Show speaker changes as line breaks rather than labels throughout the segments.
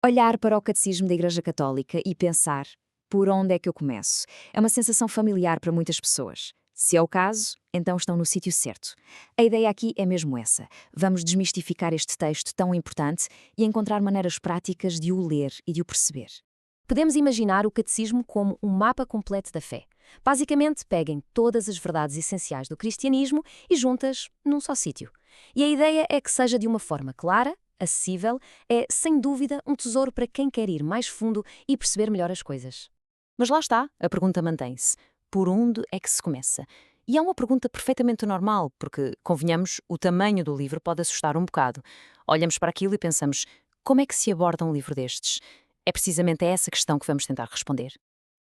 Olhar para o catecismo da Igreja Católica e pensar, por onde é que eu começo? É uma sensação familiar para muitas pessoas. Se é o caso, então estão no sítio certo. A ideia aqui é mesmo essa. Vamos desmistificar este texto tão importante e encontrar maneiras práticas de o ler e de o perceber.
Podemos imaginar o catecismo como um mapa completo da fé. Basicamente, peguem todas as verdades essenciais do cristianismo e juntas num só sítio. E a ideia é que seja de uma forma clara, acessível, é, sem dúvida, um tesouro para quem quer ir mais fundo e perceber melhor as coisas.
Mas lá está, a pergunta mantém-se. Por onde é que se começa? E é uma pergunta perfeitamente normal, porque, convenhamos, o tamanho do livro pode assustar um bocado. Olhamos para aquilo e pensamos, como é que se aborda um livro destes? É precisamente essa questão que vamos tentar responder.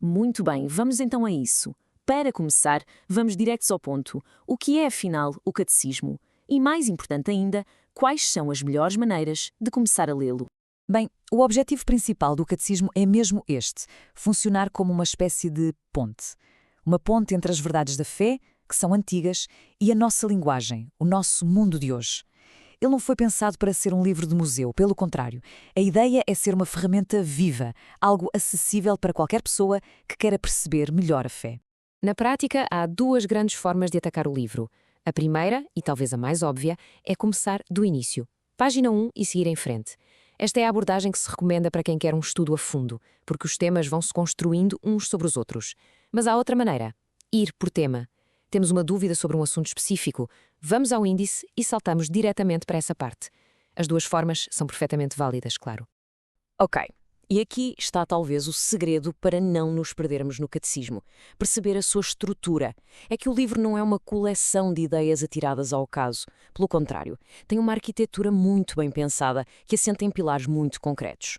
Muito bem, vamos então a isso. Para começar, vamos diretos ao ponto. O que é, afinal, o catecismo? E, mais importante ainda, quais são as melhores maneiras de começar a lê-lo?
Bem, o objetivo principal do catecismo é mesmo este: funcionar como uma espécie de ponte. Uma ponte entre as verdades da fé, que são antigas, e a nossa linguagem, o nosso mundo de hoje. Ele não foi pensado para ser um livro de museu, pelo contrário. A ideia é ser uma ferramenta viva, algo acessível para qualquer pessoa que queira perceber melhor a fé.
Na prática, há duas grandes formas de atacar o livro. A primeira, e talvez a mais óbvia, é começar do início. Página 1 e seguir em frente. Esta é a abordagem que se recomenda para quem quer um estudo a fundo, porque os temas vão se construindo uns sobre os outros. Mas há outra maneira: ir por tema. Temos uma dúvida sobre um assunto específico, vamos ao índice e saltamos diretamente para essa parte. As duas formas são perfeitamente válidas, claro.
Ok, e aqui está talvez o segredo para não nos perdermos no catecismo. Perceber a sua estrutura. É que o livro não é uma coleção de ideias atiradas ao caso. Pelo contrário, tem uma arquitetura muito bem pensada, que assenta em pilares muito concretos.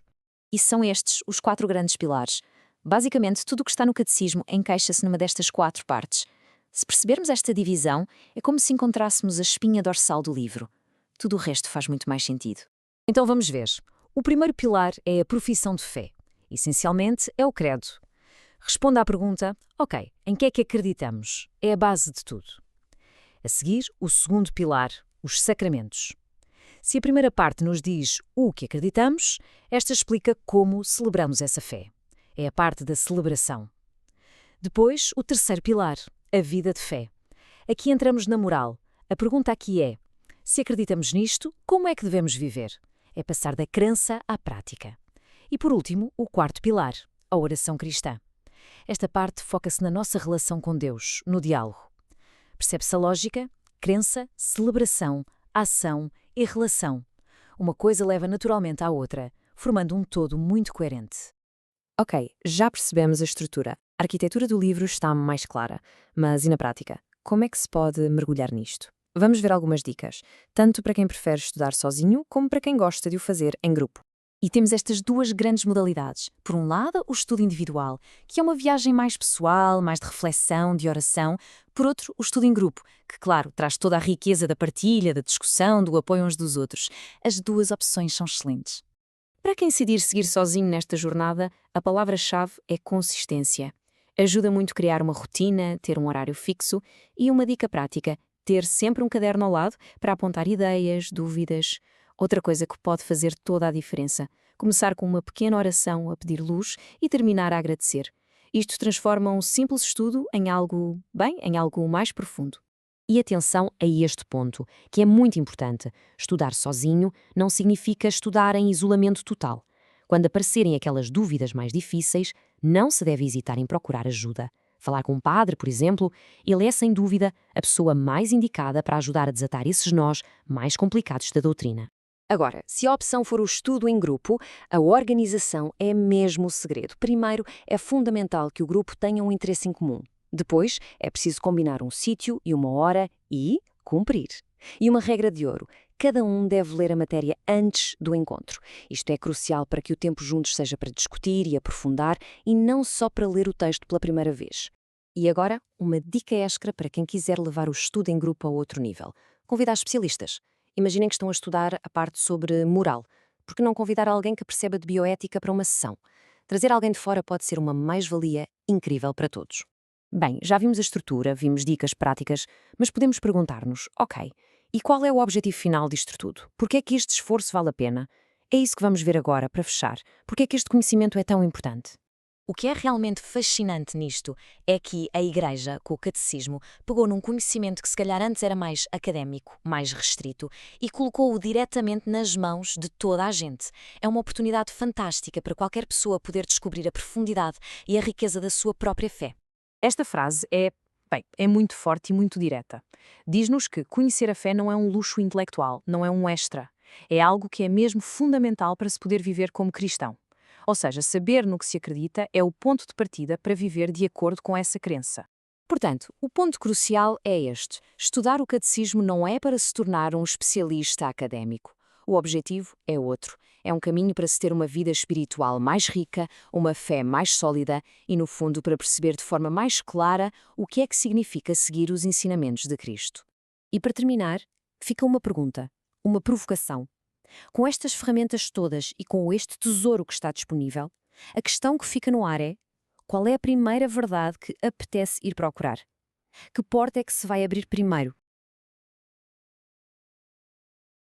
E são estes os 4 grandes pilares. Basicamente, tudo o que está no catecismo encaixa-se numa destas 4 partes. Se percebermos esta divisão, é como se encontrássemos a espinha dorsal do livro. Tudo o resto faz muito mais sentido.
Então vamos ver. O primeiro pilar é a profissão de fé. Essencialmente, é o credo. Responda à pergunta: ok, em que é que acreditamos? É a base de tudo. A seguir, o segundo pilar, os sacramentos. Se a primeira parte nos diz o que acreditamos, esta explica como celebramos essa fé. É a parte da celebração. Depois, o terceiro pilar, a vida de fé. Aqui entramos na moral. A pergunta aqui é: se acreditamos nisto, como é que devemos viver? É passar da crença à prática. E por último, o quarto pilar, a oração cristã. Esta parte foca-se na nossa relação com Deus, no diálogo. Percebe-se a lógica? Crença, celebração, ação e relação. Uma coisa leva naturalmente à outra, formando um todo muito coerente.
Ok, já percebemos a estrutura. A arquitetura do livro está mais clara. Mas e na prática? Como é que se pode mergulhar nisto? Vamos ver algumas dicas, tanto para quem prefere estudar sozinho, como para quem gosta de o fazer em grupo.
E temos estas duas grandes modalidades. Por um lado, o estudo individual, que é uma viagem mais pessoal, mais de reflexão, de oração. Por outro, o estudo em grupo, que, claro, traz toda a riqueza da partilha, da discussão, do apoio uns dos outros. As duas opções são excelentes.
Para quem decidir seguir sozinho nesta jornada, a palavra-chave é consistência. Ajuda muito a criar uma rotina, ter um horário fixo e uma dica prática: ter sempre um caderno ao lado para apontar ideias, dúvidas. Outra coisa que pode fazer toda a diferença: começar com uma pequena oração a pedir luz e terminar a agradecer. Isto transforma um simples estudo em algo mais profundo. E atenção a este ponto, que é muito importante. Estudar sozinho não significa estudar em isolamento total. Quando aparecerem aquelas dúvidas mais difíceis, não se deve hesitar em procurar ajuda. Falar com um padre, por exemplo, ele é, sem dúvida, a pessoa mais indicada para ajudar a desatar esses nós mais complicados da doutrina.
Agora, se a opção for o estudo em grupo, a organização é mesmo o segredo. Primeiro, é fundamental que o grupo tenha um interesse em comum. Depois, é preciso combinar um sítio e uma hora e cumprir. E uma regra de ouro: cada um deve ler a matéria antes do encontro. Isto é crucial para que o tempo juntos seja para discutir e aprofundar e não só para ler o texto pela primeira vez. E agora, uma dica extra para quem quiser levar o estudo em grupo a outro nível: convidar especialistas. Imaginem que estão a estudar a parte sobre moral. Por que não convidar alguém que perceba de bioética para uma sessão? Trazer alguém de fora pode ser uma mais-valia incrível para todos. Bem, já vimos a estrutura, vimos dicas práticas, mas podemos perguntar-nos: ok, e qual é o objetivo final disto tudo? Por que é que este esforço vale a pena?
É isso que vamos ver agora, para fechar. Porque é que este conhecimento é tão importante?
O que é realmente fascinante nisto é que a Igreja, com o catecismo, pegou num conhecimento que se calhar antes era mais académico, mais restrito, e colocou-o diretamente nas mãos de toda a gente. É uma oportunidade fantástica para qualquer pessoa poder descobrir a profundidade e a riqueza da sua própria fé.
Esta frase é muito forte e muito direta. Diz-nos que conhecer a fé não é um luxo intelectual, não é um extra. É algo que é mesmo fundamental para se poder viver como cristão. Ou seja, saber no que se acredita é o ponto de partida para viver de acordo com essa crença.
Portanto, o ponto crucial é este. Estudar o catecismo não é para se tornar um especialista académico. O objetivo é outro. É um caminho para se ter uma vida espiritual mais rica, uma fé mais sólida e, no fundo, para perceber de forma mais clara o que é que significa seguir os ensinamentos de Cristo. E para terminar, fica uma pergunta, uma provocação. Com estas ferramentas todas e com este tesouro que está disponível, a questão que fica no ar é: qual é a primeira verdade que apetece ir procurar? Que porta é que se vai abrir primeiro?